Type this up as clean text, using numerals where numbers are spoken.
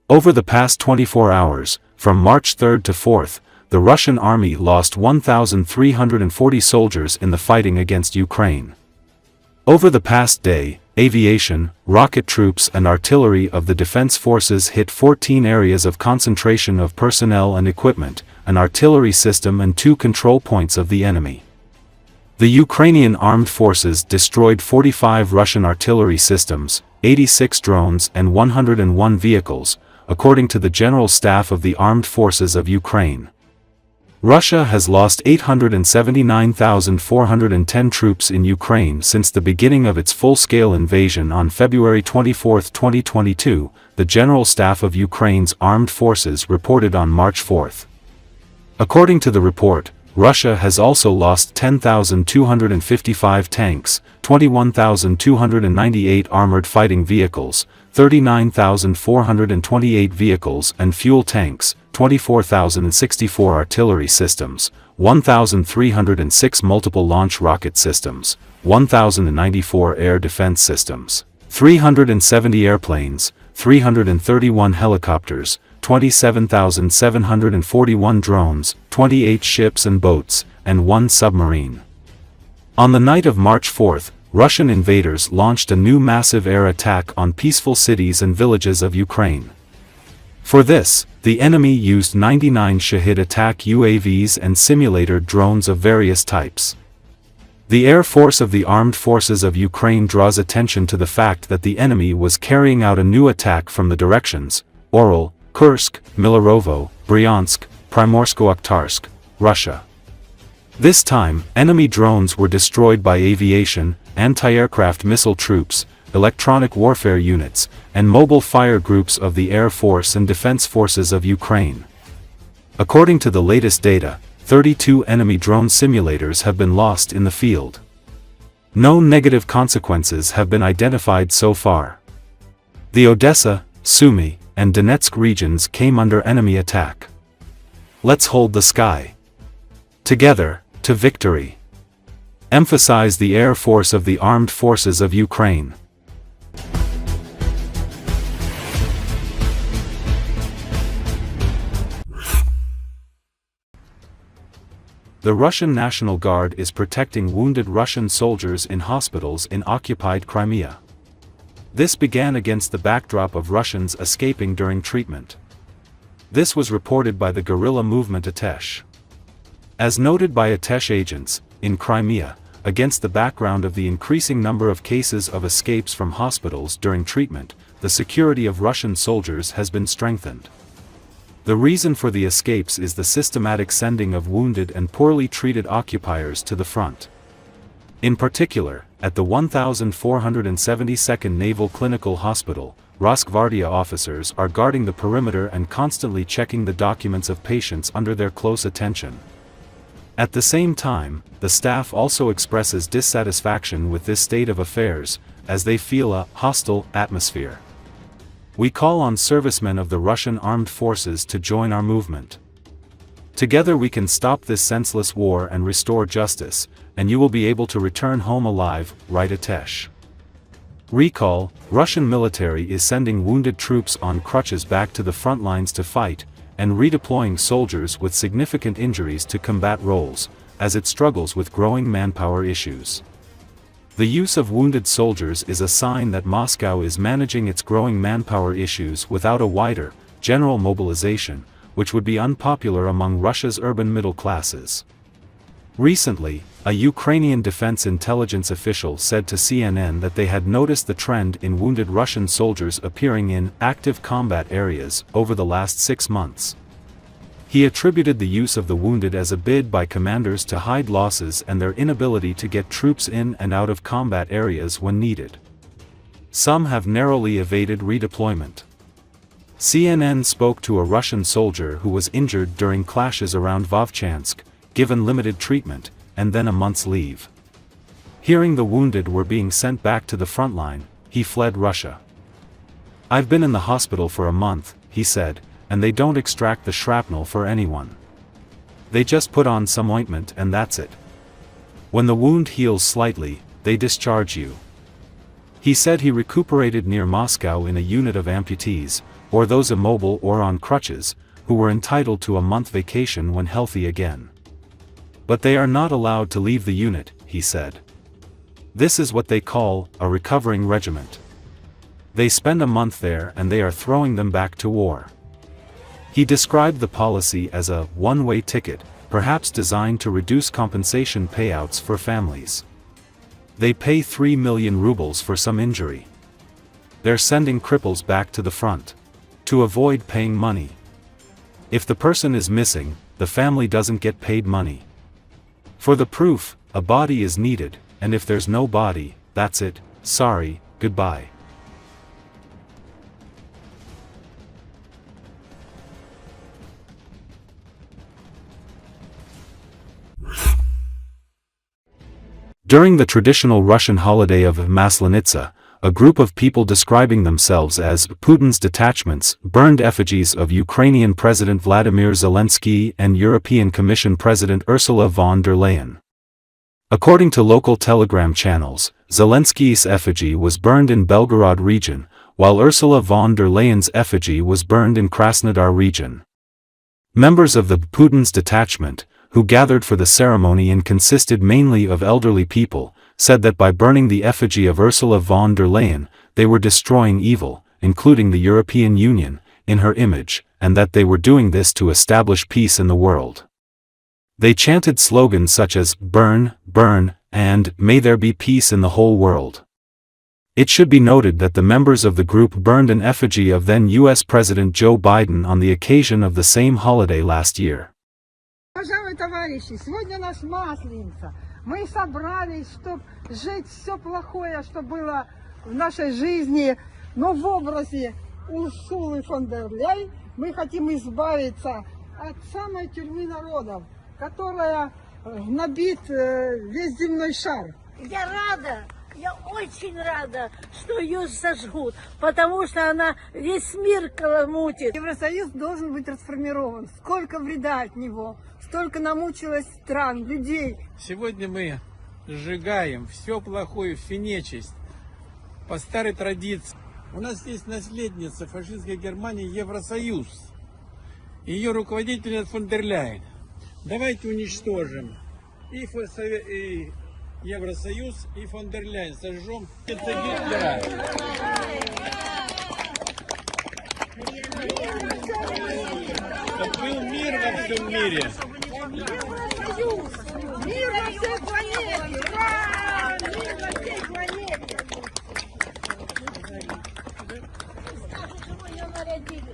Over the past 24 hours, from March 3rd to 4th, the Russian army lost 1,340 soldiers in the fighting against Ukraine. Over the past day, aviation, rocket troops and artillery of the defense forces hit 14 areas of concentration of personnel and equipment, an artillery system and 2 control points of the enemy. The Ukrainian armed forces destroyed 45 Russian artillery systems, 86 drones and 101 vehicles, according to the General Staff of the Armed Forces of Ukraine. Russia has lost 879,410 troops in Ukraine since the beginning of its full-scale invasion on February 24, 2022, the General Staff of Ukraine's Armed Forces reported on March 4. According to the report, Russia has also lost 10,255 tanks, 21,298 armored fighting vehicles, 39,428 vehicles and fuel tanks, 24,064 artillery systems, 1,306 multiple launch rocket systems, 1,094 air defense systems, 370 airplanes, 331 helicopters, 27,741 drones, 28 ships and boats, and 1 submarine. On the night of March 4, Russian invaders launched a new massive air attack on peaceful cities and villages of Ukraine. For this, the enemy used 99 Shahid attack UAVs and simulator drones of various types. The Air Force of the Armed Forces of Ukraine draws attention to the fact that the enemy was carrying out a new attack from the directions Oryol, Kursk, Milarovo, Bryansk, Primorsko-Akhtarsk, Russia. This time, enemy drones were destroyed by aviation, anti-aircraft missile troops, electronic warfare units, and mobile fire groups of the Air Force and Defense Forces of Ukraine. According to the latest data, 32 enemy drone simulators have been lost in the field. No negative consequences have been identified so far. The Odessa, Sumy, and Donetsk regions came under enemy attack. Let's hold the sky together to victory. Emphasize the Air Force of the Armed Forces of Ukraine. The Russian National Guard is protecting wounded Russian soldiers in hospitals in occupied Crimea. This began against the backdrop of Russians escaping during treatment. This was reported by the guerrilla movement Atesh. As noted by Atesh agents, in Crimea, against the background of the increasing number of cases of escapes from hospitals during treatment, the security of Russian soldiers has been strengthened. The reason for the escapes is the systematic sending of wounded and poorly treated occupiers to the front. In particular, at the 1472nd Naval Clinical Hospital, Rosgvardia officers are guarding the perimeter and constantly checking the documents of patients under their close attention. At the same time, the staff also expresses dissatisfaction with this state of affairs, as they feel a hostile atmosphere. We call on servicemen of the Russian armed forces to join our movement. Together we can stop this senseless war and restore justice, and you will be able to return home alive, write Atesh. Recall, Russian military is sending wounded troops on crutches back to the front lines to fight, and redeploying soldiers with significant injuries to combat roles, as it struggles with growing manpower issues. The use of wounded soldiers is a sign that Moscow is managing its growing manpower issues without a wider, general mobilization, which would be unpopular among Russia's urban middle classes. Recently, a Ukrainian defense intelligence official said to CNN that they had noticed the trend in wounded Russian soldiers appearing in active combat areas over the last 6 months. He attributed the use of the wounded as a bid by commanders to hide losses and their inability to get troops in and out of combat areas when needed. Some have narrowly evaded redeployment. CNN spoke to a Russian soldier who was injured during clashes around Vovchansk, given limited treatment, and then a month's leave. Hearing the wounded were being sent back to the front line, he fled Russia. "I've been in the hospital for a month," he said, "and they don't extract the shrapnel for anyone. They just put on some ointment and that's it. When the wound heals slightly, they discharge you." He said he recuperated near Moscow in a unit of amputees, or those immobile or on crutches, who were entitled to a month vacation when healthy again. But they are not allowed to leave the unit, he said. This is what they call a recovering regiment. They spend a month there and they are throwing them back to war. He described the policy as a one-way ticket, perhaps designed to reduce compensation payouts for families. They pay 3 million rubles for some injury. They're sending cripples back to the front. To avoid paying money. If the person is missing, the family doesn't get paid money. For the proof, a body is needed, and if there's no body, that's it, sorry, goodbye. During the traditional Russian holiday of Maslenitsa, a group of people describing themselves as Putin's detachments burned effigies of Ukrainian President Vladimir Zelensky and European Commission President Ursula von der Leyen. According to local telegram channels, Zelensky's effigy was burned in Belgorod region, while Ursula von der Leyen's effigy was burned in Krasnodar region. Members of the Putin's detachment, who gathered for the ceremony and consisted mainly of elderly people, said that by burning the effigy of Ursula von der Leyen, they were destroying evil, including the European Union, in her image, and that they were doing this to establish peace in the world. They chanted slogans such as, "Burn, burn," and, "May there be peace in the whole world." It should be noted that the members of the group burned an effigy of then U.S. President Joe Biden on the occasion of the same holiday last year. Уважаемые товарищи, сегодня наш Масленица. Мы собрались, чтобы жить все плохое, что было в нашей жизни, но в образе Урсулы фон дер Ляйен мы хотим избавиться от самой тюрьмы народов, которая набит весь земной шар. Я рада, я очень рада, что ее сожгут, потому что она весь мир каламутит. Евросоюз должен быть расформирован. Сколько вреда от него, столько намучилось стран, людей. Сегодня мы сжигаем все плохое, всю нечисть по старой традиции. У нас есть наследница фашистской Германии Евросоюз. Ее руководительница фон дер Ляйен. Давайте уничтожим и Евросоюз, и фон дер Ляйен. Сожжем Гитлера. Чтобы был мир во всем мире. Евросоюз! Мир на всей планете! Ура! Мир на всей планете! Скажут, что мы ее нарядили.